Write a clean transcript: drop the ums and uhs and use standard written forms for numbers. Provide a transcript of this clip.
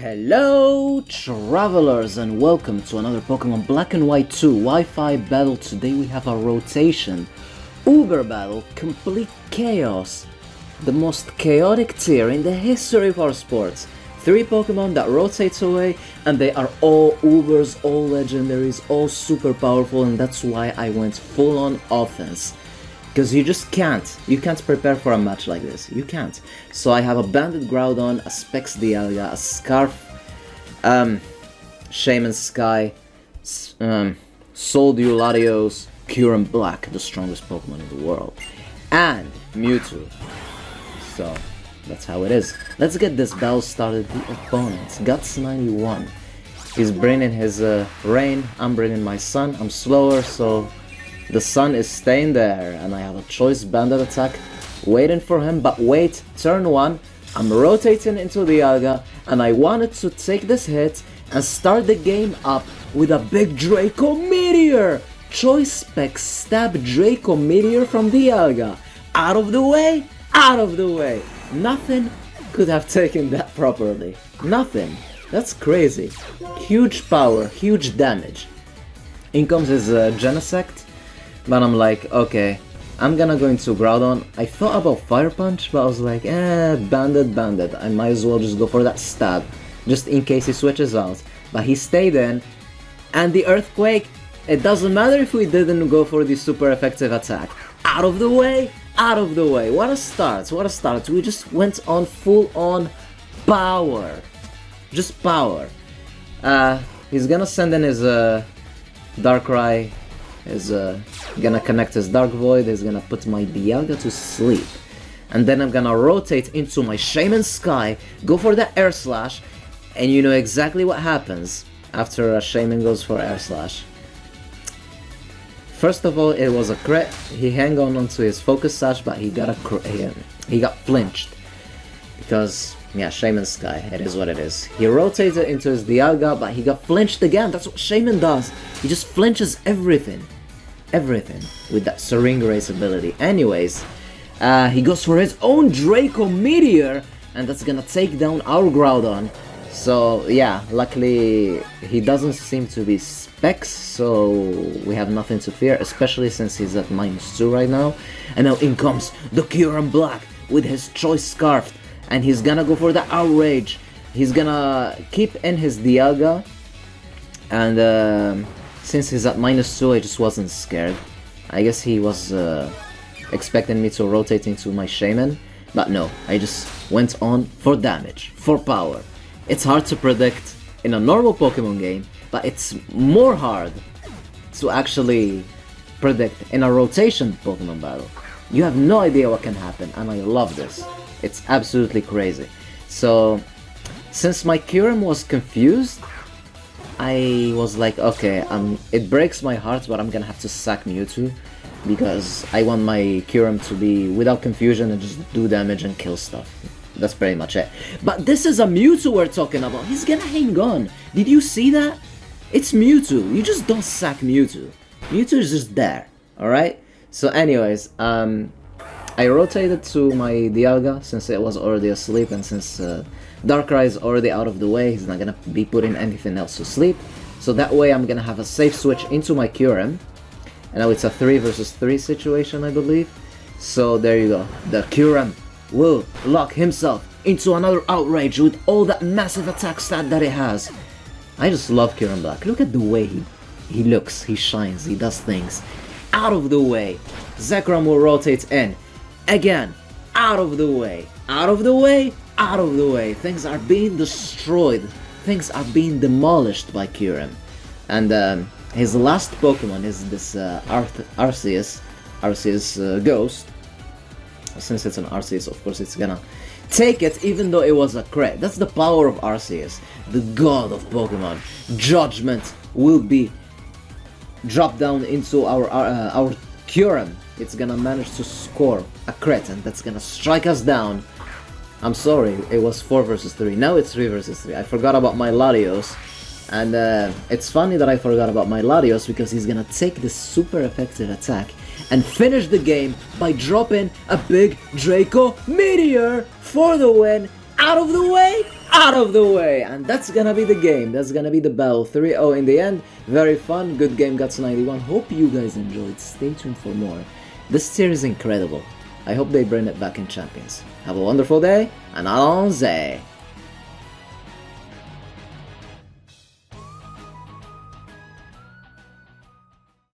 Hello travelers and welcome to another Pokemon Black and White 2 Wi-Fi battle. Today we have a rotation Uber battle, complete chaos, the most chaotic tier in the history of our sports. 3 Pokemon that rotates away and they are all Ubers, all legendaries, all super powerful, and that's why I went full on offense. Because you just can't. You can't prepare for a match like this. You can't. So I have a Banded Groudon, a Specs Dialga, a Scarf, Shaman Sky, Soldew Latios, Kyurem Black, the strongest Pokemon in the world, and Mewtwo. So that's how it is. Let's get this battle started. The opponent, Guts91. He's bringing his rain, I'm bringing my sun. I'm slower, so the sun is staying there, and I have a choice banded attack waiting for him. But wait, turn 1, I'm rotating into the Dialga, and I wanted to take this hit and start the game up with a big Draco Meteor! Choice Spec stab Draco Meteor from the Dialga. Out of the way! Out of the way! Nothing could have taken that properly. Nothing. That's crazy. Huge power, huge damage. In comes his Genesect. But I'm like, okay, I'm gonna go into Groudon. I thought about Fire Punch, but I was like, banded. I might as well just go for that stab, just in case he switches out. But he stayed in, and the Earthquake, it doesn't matter if we didn't go for the super effective attack. Out of the way, out of the way. What a start, what a start. We just went on full on power. Just power. He's gonna send in his Darkrai. Is gonna connect his Dark Void, is gonna put my Dialga to sleep. And then I'm gonna rotate into my Shaman Sky, go for the Air Slash, and you know exactly what happens after a Shaman goes for Air Slash. First of all, it was a crit. He hung on onto his Focus Sash, but he got he got flinched. Because, yeah, Shaman Sky, it is what it is. He rotated into his Dialga, but he got flinched again. That's what Shaman does. He just flinches everything. Everything with that Syringe Race ability. Anyways, he goes for his own Draco Meteor, and that's gonna take down our Groudon. So, yeah, luckily he doesn't seem to be Specs, so we have nothing to fear, especially since he's at -2 right now. And now in comes the Kyurem Black with his Choice Scarf. And he's gonna go for the Outrage. He's gonna keep in his Dialga. And since he's at -2, I just wasn't scared. I guess he was expecting me to rotate into my Shaman. But no, I just went on for damage, for power. It's hard to predict in a normal Pokemon game, but it's more hard to actually predict in a rotation Pokemon battle. You have no idea what can happen, and I love this. It's absolutely crazy. So, since my Kyurem was confused, I was like, okay, it breaks my heart, but I'm gonna have to sack Mewtwo, because I want my Kyurem to be without confusion and just do damage and kill stuff. That's pretty much it. But this is a Mewtwo we're talking about. He's gonna hang on. Did you see that? It's Mewtwo. You just don't sack Mewtwo. Mewtwo is just there, alright? So anyways, I rotated to my Dialga since it was already asleep, and since Darkrai is already out of the way, he's not gonna be putting anything else to sleep. So that way I'm gonna have a safe switch into my Kyurem. And now it's a 3 versus 3 situation, I believe. So there you go. The Kyurem will lock himself into another Outrage with all that massive attack stat that it has. I just love Kyurem Black. Look at the way he looks, he shines, he does things. Out of the way. Zekrom will rotate in. Again, out of the way, out of the way, out of the way. Things are being destroyed. Things are being demolished by Kyurem. And his last Pokemon is this Arceus Ghost. Since it's an Arceus, of course it's gonna take it, even though it was a crit. That's the power of Arceus, the god of Pokemon. Judgment will be dropped down into our Kyurem. It's gonna manage to score a crit, and that's gonna strike us down. I'm sorry, it was 4 versus 3. Now it's 3 versus 3. I forgot about my Latios. And it's funny that I forgot about my Latios, because he's gonna take this super effective attack and finish the game by dropping a big Draco Meteor for the win. Out of the way! out of the way, and that's gonna be the game. That's gonna be the battle. 3-0 in the end. Very fun. Good game, Guts91. Hope you guys enjoyed. Stay tuned for more. This tier is incredible. I hope they bring it back in Champions. Have a wonderful day, and allons-y!